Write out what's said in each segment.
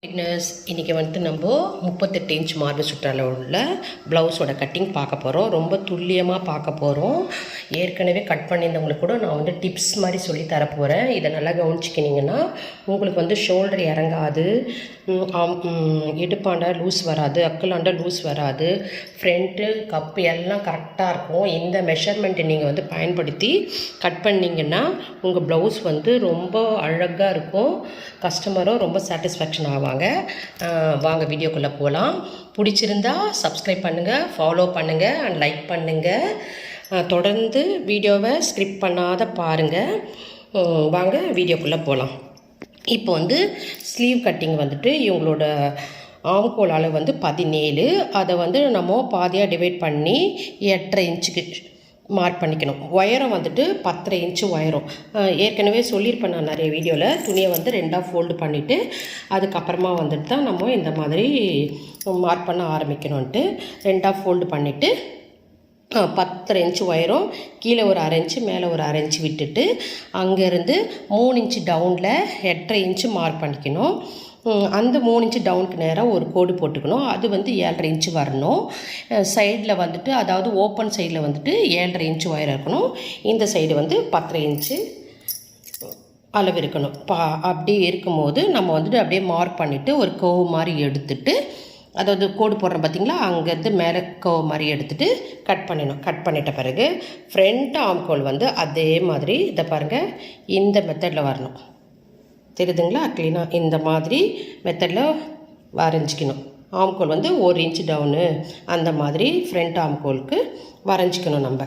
Beginners இன்றைக்கி வந்துட்டு நம்ம 38 இன்ச் மார்பு சுற்றளவு உள்ள ப்ளவுஸோட கட்டிங் பார்க்க போகிறோம். ரொம்ப துல்லியமாக பார்க்க போகிறோம். ஏற்கனவே கட் பண்ணியிருந்தவங்களுக்கு கூட நான் வந்து டிப்ஸ் மாதிரி சொல்லி தரப்போகிறேன். இதை நல்லா கவனிச்சிக்கினீங்கன்னா உங்களுக்கு வந்து ஷோல்டர் இறங்காது, இடுப்பாண்ட லூஸ் வராது, அக்கலாண்ட லூஸ் வராது, ஃப்ரண்ட்டு கப்பு எல்லாம் கரெக்டாக இருக்கும். இந்த மெஷர்மெண்ட்டை நீங்கள் வந்து பயன்படுத்தி கட் பண்ணிங்கன்னா உங்கள் ப்ளவுஸ் வந்து ரொம்ப அழகாக இருக்கும். கஸ்டமரும் ரொம்ப சாட்டிஸ்ஃபேக்ஷன் ஆவாங்க. வாங்க வீடியோக்குள்ளே போகலாம். பிடிச்சிருந்தா சப்ஸ்கிரைப் பண்ணுங்கள், ஃபாலோ பண்ணுங்கள் அண்ட் லைக் பண்ணுங்கள். தொடர்ந்து வீடியோவை ஸ்கிரிப்ட் பண்ணாத பாருங்கள். வாங்க வீடியோக்குள்ளே போகலாம். இப்போ வந்து ஸ்லீவ் கட்டிங் வந்துட்டு இவங்களோட ஆம்கோல் அளவு வந்து 17. அதை வந்து நம்ம பாதியாக டிவைட் பண்ணி 8.5 இன்ச்சுக்கு மார்க் பண்ணிக்கணும். உயரம் வந்துட்டு 10.5 இன்ச்சு உயரம். ஏற்கனவே சொல்லியிருப்பேன் நான் நிறைய வீடியோவில். துணியை வந்து 2ஆக ஃபோல்டு பண்ணிவிட்டு அதுக்கப்புறமா வந்துட்டு தான் நம்ம இந்த மாதிரி மார்க் பண்ண ஆரம்பிக்கணுன்ட்டு 2ஆக ஃபோல்டு பண்ணிவிட்டு 10.5 இன்ச்சு உயரம், கீழே ஒரு 1/2 இன்ச்சு, மேலே ஒரு 1/2 இன்ச்சு விட்டுட்டு அங்கேருந்து 3 இன்ச்சு டவுனில் 8.5 இன்ச்சு மார்க் பண்ணிக்கணும். அந்த 3 இன்ச்சு டவுனுக்கு நேராக ஒரு கோடு போட்டுக்கணும். அது வந்து 7.5 இன்ச்சு வரணும். சைடில் வந்துட்டு, அதாவது ஓப்பன் சைடில் வந்துட்டு 7.5 இன்ச்சு உயரம் இருக்கணும். இந்த சைடு வந்து 10.5 இன்ச்சு அளவு இருக்கணும். அப்படி இருக்கும்போது நம்ம வந்துட்டு அப்படியே மார்க் பண்ணிவிட்டு ஒரு கர்வ் மாதிரி எடுத்துட்டு, அதாவது கோடு போடுறோம் பார்த்திங்களா, அங்கேருந்து மேலே கர்வ் மாதிரி எடுத்துகிட்டு கட் பண்ணிடணும். கட் பண்ணிட்ட பிறகு ஃப்ரண்ட் ஆம்கோல் வந்து அதே மாதிரி இதை பாருங்கள், இந்த மெத்தடில் வரணும். தெரியுதுங்களா? க்ளீனாக இந்த மாதிரி மெத்தடில் வரைஞ்சிக்கணும். ஆம்கோல் வந்து 1 இன்ச்சு டவுனு அந்த மாதிரி ஃப்ரண்ட் ஆம்கோலுக்கு வரைஞ்சிக்கணும். நம்ம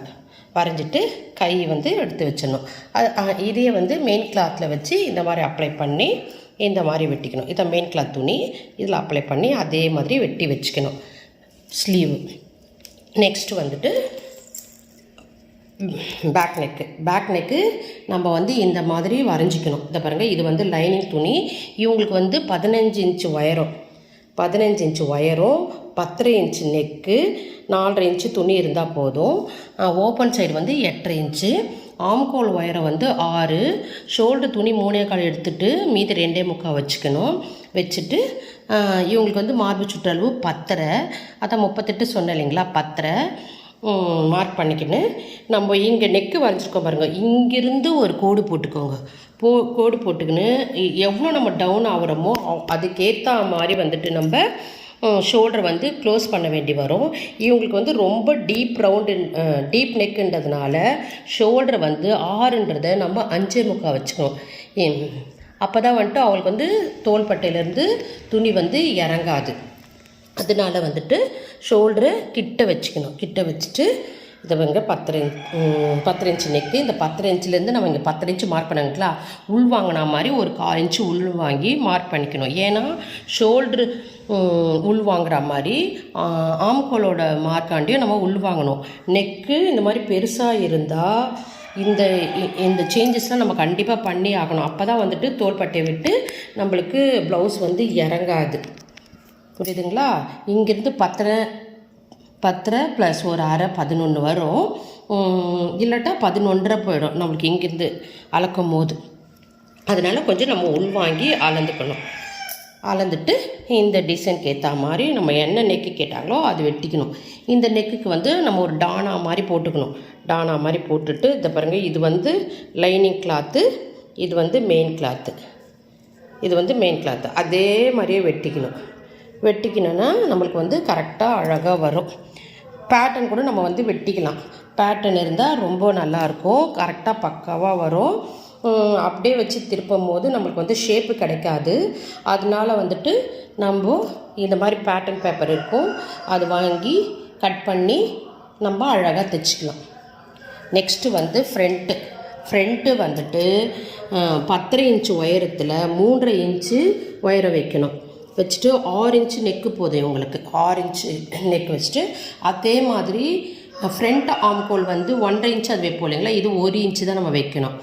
வரைஞ்சிட்டு கை வந்து எடுத்து வச்சிடணும். இதையே வந்து மெயின் கிளாத்தில் வச்சு இந்த மாதிரி அப்ளை பண்ணி இந்த மாதிரி வெட்டிக்கணும். இதை மெயின் கிளாத் துணி இதில் அப்ளை பண்ணி அதே மாதிரி வெட்டி வச்சுக்கணும் ஸ்லீவ். நெக்ஸ்ட்டு வந்துட்டு பேக் நெக்கு நம்ம வந்து இந்த மாதிரி வரைஞ்சிக்கணும். இதை பாருங்கள், இது வந்து லைனிங் துணி. இவங்களுக்கு வந்து 15 இன்ச்சு உயரம், 15 இன்ச்சு உயரம், 10.5 இன்ச்சு நெக்கு, 4.5 இன்ச்சு துணி இருந்தால் போதும். ஓப்பன் சைடு வந்து 8.5 இன்ச்சு, ஆம்கோல் உயரம் வந்து 6, ஷோல்டர் துணி 3/4 எடுத்துகிட்டு மீதி 2.25 வச்சுக்கணும். வச்சுட்டு இவங்களுக்கு வந்து மார்பு சுற்றளவு 10.5, அதான் 38 சொன்னேன் இல்லைங்களா, 10.5 மார்க் பண்ணிக்கின்னு நம்ம இங்கே நெக்கு வரைஞ்சிருக்கோம் பாருங்கள், இங்கிருந்து ஒரு கோடு போட்டுக்கோங்க. கோடு போட்டுக்கின்னு எவ்வளோ நம்ம டவுன் ஆகிறோமோ அதுக்கேற்ற மாதிரி வந்துட்டு நம்ம ஷோல்டர் வந்து க்ளோஸ் பண்ண வேண்டி வரும். இவங்களுக்கு வந்து ரொம்ப டீப் நெக்குன்றதுனால ஷோல்டர் வந்து 6ன்றதை நம்ம 5.25 வச்சுக்கணும். அப்போ தான் வந்துட்டு அவங்களுக்கு வந்து தோள்பட்டையிலேருந்து துணி வந்து இறங்காது. அதனால வந்துட்டு ஷோல்டரை கிட்ட வச்சுக்கணும். கிட்ட வச்சுட்டு இதை வந்து 10.5 இன்ச்சு நெக்கு. இந்த 10.5 இன்ச்சுலேருந்து நம்ம இங்கே 10 இன்ச்சு மார்க் பண்ணாங்களா, உள் வாங்கினா மாதிரி ஒரு 1/4 இன்ச்சு உள் வாங்கி மார்க் பண்ணிக்கணும். ஏன்னா ஷோல்ட்ரு உள் வாங்குற மாதிரி ஆம்கோலோட மார்க்காண்டியும் நம்ம உள் வாங்கணும். நெக்கு இந்த மாதிரி பெருசாக இருந்தால் இந்த சேஞ்சஸ்லாம் நம்ம கண்டிப்பாக பண்ணி ஆகணும். அப்போ தான் வந்துட்டு தோள்பட்டையை விட்டு நம்மளுக்கு ப்ளவுஸ் வந்து இறங்காது. புரியுதுங்களா? இங்கேருந்து 10 ப்ளஸ் ஒரு 1/2 11 வரும். இல்லாட்டா 11.5 போயிடும் நம்மளுக்கு இங்கேருந்து அளக்கும் போது. அதனால் கொஞ்சம் நம்ம உள்வாங்கி அளந்துக்கணும். அளந்துட்டு இந்த டிசைனுக்கு ஏற்ற மாதிரி நம்ம என்ன நெக்கு கேட்டாங்களோ அது வெட்டிக்கணும். இந்த நெக்குக்கு வந்து நம்ம ஒரு டானா மாதிரி போட்டுக்கணும். டானா மாதிரி போட்டுட்டு இதை பாருங்கள், இது வந்து லைனிங் கிளாத்து, இது வந்து மெயின் கிளாத்து, இது வந்து மெயின் கிளாத்து. அதே மாதிரியே வெட்டிக்கணும்னா நம்மளுக்கு வந்து கரெக்டாக அழகாக வரும். பேட்டர்ன் கூட நம்ம வந்து வெட்டிக்கலாம். பேட்டர்ன் இருந்தால் ரொம்ப நல்லாயிருக்கும், கரெக்டாக பக்காவாக வரும். அப்படியே வச்சு திருப்பும் போது நம்மளுக்கு வந்து ஷேப்பு கிடைக்காது. அதனால வந்துட்டு நம்ம இந்த மாதிரி பேட்டர்ன் பேப்பர் இருக்கும், அது வாங்கி கட் பண்ணி நம்ம அழகாக தைச்சிக்கலாம். நெக்ஸ்ட்டு வந்து ஃப்ரண்ட்டு வந்துட்டு 10.5 இன்ச்சு உயரத்தில் 3.5 இன்ச்சு உயரம் வைக்கணும். வச்சுட்டு 6 இன்ச்சு நெக்கு போதும் இவங்களுக்கு. 6 இன்ச்சு நெக் வச்சுட்டு அதே மாதிரி ஃப்ரண்ட் ஆம்கோல் வந்து 1.5 இன்ச்சு அது வைப்போம் இல்லைங்களா, இது 1 இன்ச்சு தான் நம்ம வைக்கணும்.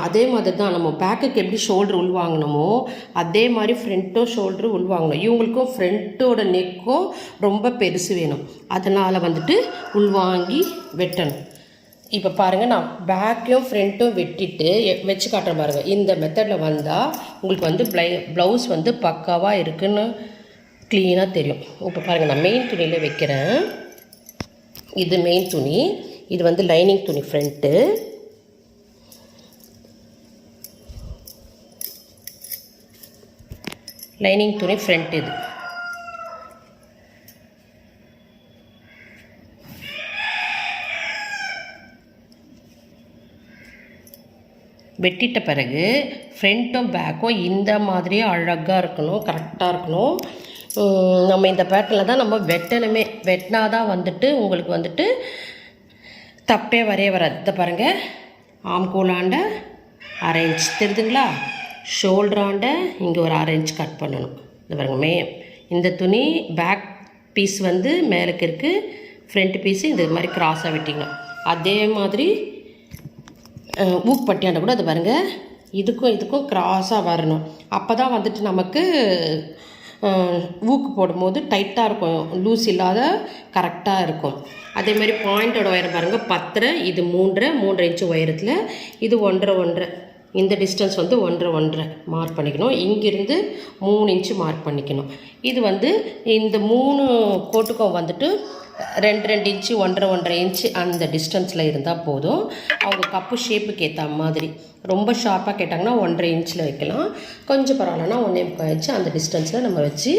அதே மாதிரி தான் நம்ம பேக்குக்கு எப்படி ஷோல்டர் உள்வாங்கணுமோ அதே மாதிரி ஃப்ரண்ட்டும் ஷோல்டரு உள்வாங்கணும். இவங்களுக்கும் ஃப்ரண்ட்டோட நெக்கும் ரொம்ப பெருசு வேணும். அதனால் வந்துட்டு உள்வாங்கி வெட்டணும். இப்போ பாருங்கள், நான் பேக்கையும் ஃப்ரண்ட்டும் வெட்டிட்டு வச்சு காட்டுறேன் பாருங்கள். இந்த மெத்தடில் வந்தால் உங்களுக்கு வந்து ப்ளவுஸ் வந்து பக்காவாக இருக்குன்னு க்ளீனாக தெரியும். இப்போ பாருங்கள், நான் மெயின் துணியில் வைக்கிறேன். இது மெயின் துணி, இது வந்து லைனிங் துணி ஃப்ரண்ட்டு. லைனிங் துணி ஃப்ரண்ட் இது. வெட்டிட்ட பிறகு ஃப்ரண்ட்டும் பேக்கும் இந்த மாதிரியே அழகாக இருக்கணும், கரெக்டாக இருக்கணும். நம்ம இந்த பேட்டர்னில் தான் நம்ம வெட்டணுமே. வெட்டினா தான் வந்துட்டு உங்களுக்கு வந்துட்டு தப்பே வராது. இதை பாருங்கள், ஆம்கோலாண்ட அரேஞ்ச் தெரியுதுங்களா, ஷோல்டராண்ட இங்கே ஒரு அரேஞ்ச் கட் பண்ணணும். இது பாருங்க, இந்த துணி பேக் பீஸ் வந்து மேலுக்கு இருக்குது, ஃப்ரண்ட் பீஸு இந்த மாதிரி கிராஸாக வெட்டிக்கணும். அதே மாதிரி ஊக்கு பட்டியாண்ட கூட அது பாருங்கள், இதுக்கும் கிராஸாக வரணும். அப்போ தான் வந்துட்டு நமக்கு ஊக்கு போடும்போது டைட்டாக இருக்கும், லூஸ் இல்லாத கரெக்டாக இருக்கும். அதே மாதிரி பாயிண்டோட உயரம் பாருங்கள் 10, இது 3.5 இன்ச்சு உயரத்தில், இது 1.5 இந்த டிஸ்டன்ஸ் வந்து 1.5 மார்க் பண்ணிக்கணும். இங்கிருந்து 3 இன்ச்சு மார்க் பண்ணிக்கணும். இது வந்து இந்த 3 கோட்டுக்கும் வந்துட்டு 2 இன்ச்சு 1.5 இன்ச்சு அந்த டிஸ்டன்ஸில் இருந்தால் போதும். அவங்க கப்பு ஷேப்புக்கு ஏற்ற மாதிரி. ரொம்ப ஷார்ப்பாக கேட்டாங்கன்னா 1.5 இன்ச்சில் வைக்கலாம், கொஞ்சம் பரவாயில்லனா 1.5 இன்ச்சு அந்த டிஸ்டன்ஸில் நம்ம வச்சு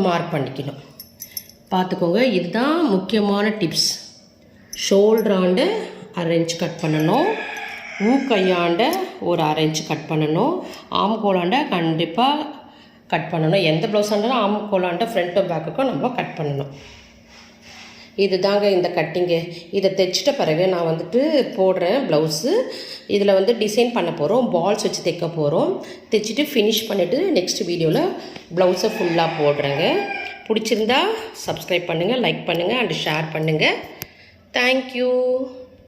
மார்க் பண்ணிக்கணும். பார்த்துக்கோங்க, இதுதான் முக்கியமான டிப்ஸ். ஷோல்டராண்ட அரேஞ்ச் கட் பண்ணணும், ஊக்கையாண்ட ஒரு அரேஞ்ச் கட் பண்ணணும், ஆம்கோலாண்ட கண்டிப்பாக கட் பண்ணணும். எந்த ப்ளவுஸ் ஆண்டாலும் ஆம்கோலாண்ட ஃப்ரண்ட்டும் பேக்குக்கும் நம்ம கட் பண்ணணும். இது தாங்க இந்த கட்டிங்கு. இதை தைச்சிட்ட பிறகு நான் வந்துட்டு போடுறேன் ப்ளவுஸு. இதில் வந்து டிசைன் பண்ண போகிறோம், பால்ஸ் வச்சு தைக்க போகிறோம். தைச்சிட்டு ஃபினிஷ் பண்ணிவிட்டு நெக்ஸ்ட் வீடியோவில் ப்ளவுஸை ஃபுல்லாக போடுறேங்க. பிடிச்சிருந்தா சப்ஸ்கிரைப் பண்ணுங்கள், லைக் பண்ணுங்கள் அண்ட் ஷேர் பண்ணுங்கள். தேங்க்யூ.